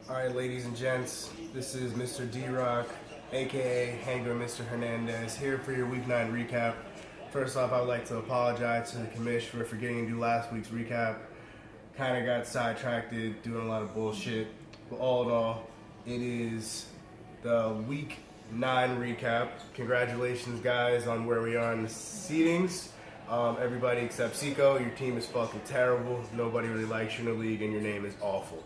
Alright, ladies and gents, this is Mr. D-Rock, aka Hanger Mr. Hernandez, here for your Week 9 recap. First off, I would like to apologize to the commish for forgetting to do last week's recap. Kind of got sidetracked doing a lot of bullshit. But all in all, it is the Week 9 recap. Congratulations, guys, on where we are in the seedings. Everybody except Seiko, your team is fucking terrible. Nobody really likes you in the league, and your name is awful.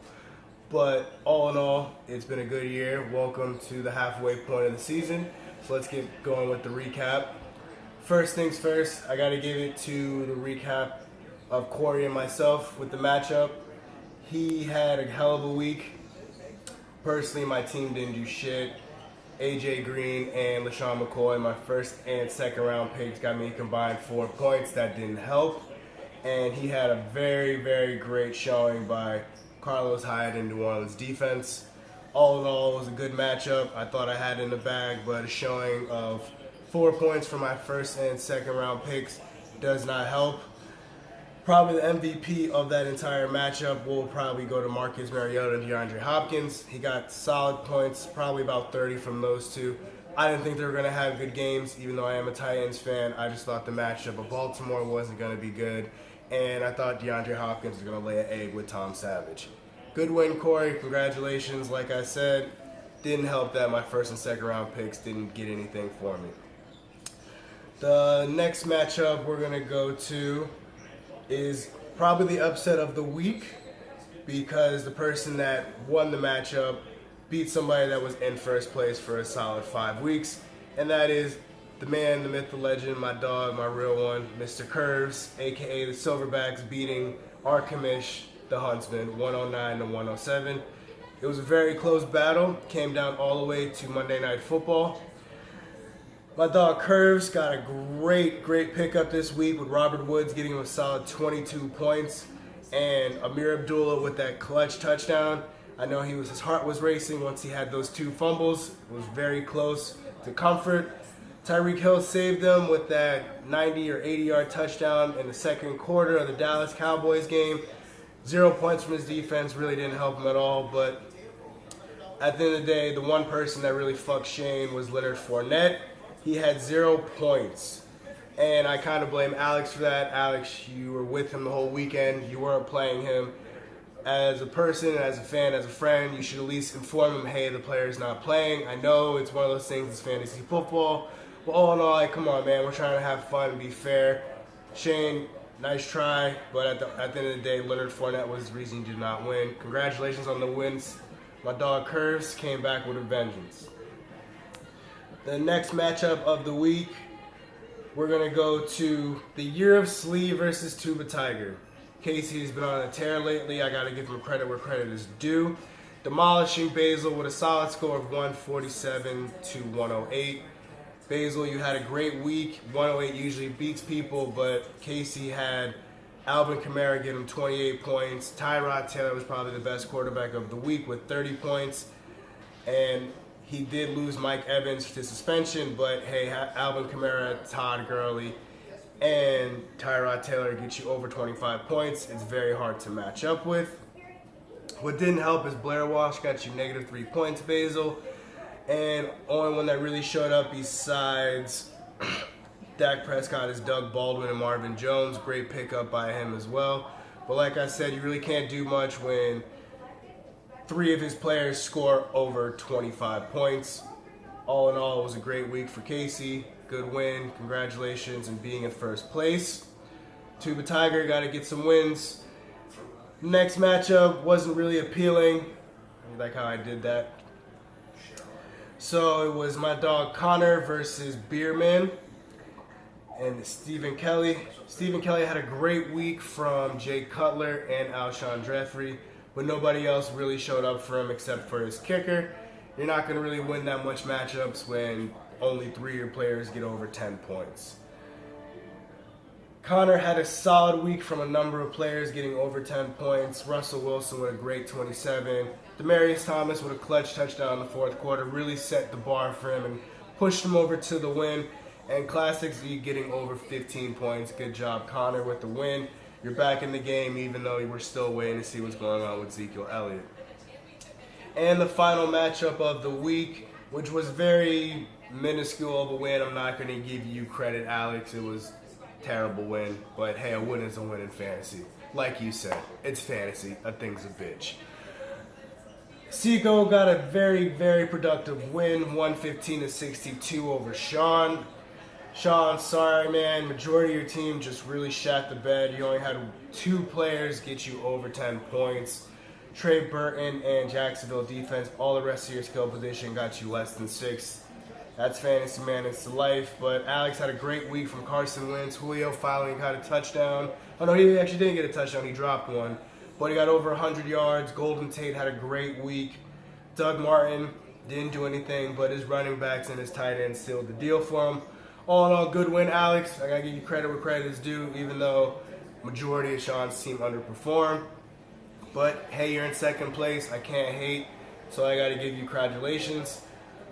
But all in all, it's been a good year. Welcome to the halfway point of the season. So let's get going with the recap. First things first, I got to give it to the recap of Corey and myself with the matchup. He had a hell of a week. Personally, my team didn't do shit. AJ Green and LaShawn McCoy, my first and second round picks, got me a combined 4 points. That didn't help. And he had a very, very great showing by Carlos Hyde and New Orleans defense. All in all, it was a good matchup. I thought I had it in the bag, but a showing of 4 points for my first and second round picks does not help. Probably the MVP of that entire matchup will probably go to Marcus Mariota and DeAndre Hopkins. He got solid points, probably about 30 from those two. I didn't think they were going to have good games, even though I am a Titans fan. I just thought the matchup of Baltimore wasn't going to be good. And I thought DeAndre Hopkins was going to lay an egg with Tom Savage. Good win, Corey. Congratulations. Like I said, didn't help that my first and second round picks didn't get anything for me. The next matchup we're going to go to is probably the upset of the week because the person that won the matchup beat somebody that was in first place for a solid 5 weeks, and that is the man, the myth, the legend, my dog, my real one, Mr. Curves, aka the Silverbacks, beating our commish, the Huntsman, 109 to 107. It was a very close battle, came down all the way to Monday Night Football. My dog Curves got a great pickup this week with Robert Woods getting him a solid 22 points and Amir Abdullah with that clutch touchdown. I know his heart was racing once he had those 2 fumbles. It was very close to comfort. Tyreek Hill saved them with that 90 or 80-yard touchdown in the second quarter of the Dallas Cowboys game. 0 points from his defense really didn't help him at all, but at the end of the day, the one person that really fucked Shane was Leonard Fournette. He had 0 points, and I kind of blame Alex for that. Alex, you were with him the whole weekend. You weren't playing him. As a person, as a fan, as a friend, you should at least inform him, hey, the player's not playing. I know it's one of those things, it's fantasy football. But all in all, like, come on, man, we're trying to have fun and be fair. Shane, nice try, but at the end of the day, Leonard Fournette was the reason you did not win. Congratulations on the wins. My dog Curves came back with a vengeance. The next matchup of the week, we're going to go to the Year of Slee versus Tuba Tiger. Casey's been on a tear lately. I got to give him credit where credit is due. Demolishing Basil with a solid score of 147 to 108. Basil, you had a great week. 108 usually beats people, but Casey had Alvin Kamara get him 28 points. Tyrod Taylor was probably the best quarterback of the week with 30 points. And he did lose Mike Evans to suspension, but hey, Alvin Kamara, Todd Gurley, and Tyrod Taylor get you over 25 points. It's very hard to match up with. What didn't help is Blair Walsh got you negative 3 points, Basil. And only one that really showed up besides Dak Prescott is Doug Baldwin and Marvin Jones. Great pickup by him as well. But like I said, you really can't do much when 3 of his players score over 25 points. All in all, it was a great week for Casey. Good win. Congratulations on being in first place. Tuba Tiger got to get some wins. Next matchup wasn't really appealing. You like how I did that? So it was my dog Connor versus Beerman and Stephen Kelly. Stephen Kelly had a great week from Jay Cutler and Alshon Jeffrey, but nobody else really showed up for him except for his kicker. You're not going to really win that much matchups when only 3 of your players get over 10 points. Connor had a solid week from a number of players getting over 10 points. Russell Wilson with a great 27. Demaryius Thomas with a clutch touchdown in the fourth quarter really set the bar for him and pushed him over to the win. And Classic Z getting over 15 points. Good job, Connor, with the win. You're back in the game even though we're still waiting to see what's going on with Ezekiel Elliott. And the final matchup of the week, which was very minuscule of a win. I'm not going to give you credit, Alex. It was a terrible win. But hey, a win is a win in fantasy. Like you said, it's fantasy. A thing's a bitch. Seiko got a very, very productive win, 115-62 over Sean. Sean, sorry man, majority of your team just really shat the bed. You only had 2 players get you over 10 points. Trey Burton and Jacksonville defense, all the rest of your skill position got you less than 6. That's fantasy, man. It's life. But Alex had a great week from Carson Wentz. Julio finally got a touchdown. Oh, no, he actually didn't get a touchdown. He dropped one. But he got over 100 yards. Golden Tate had a great week. Doug Martin didn't do anything, but his running backs and his tight ends sealed the deal for him. All in all, good win, Alex. I got to give you credit where credit is due, even though majority of Sean's team underperformed. But, hey, you're in second place. I can't hate, so I got to give you congratulations.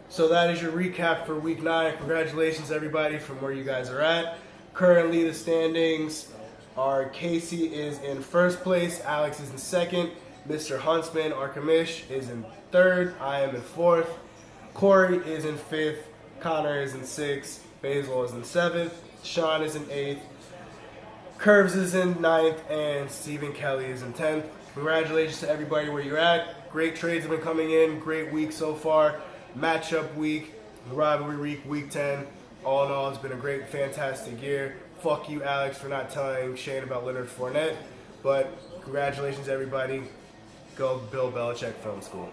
So that is your recap for Week 9. Congratulations, everybody, from where you guys are at. Currently, the standings are Casey is in first place, Alex is in second, Mr. Huntsman, our commish, is in third, I am in fourth, Corey is in fifth, Connor is in sixth, Basil is in seventh, Sean is in eighth, Curves is in ninth, and Stephen Kelly is in 10th. Congratulations to everybody where you're at. Great trades have been coming in. Great week so far. Matchup week, rivalry week, week 10. All in all, it's been a great, fantastic year. Fuck you, Alex, for not telling Shane about Leonard Fournette. But congratulations, everybody. Go Bill Belichick Film School.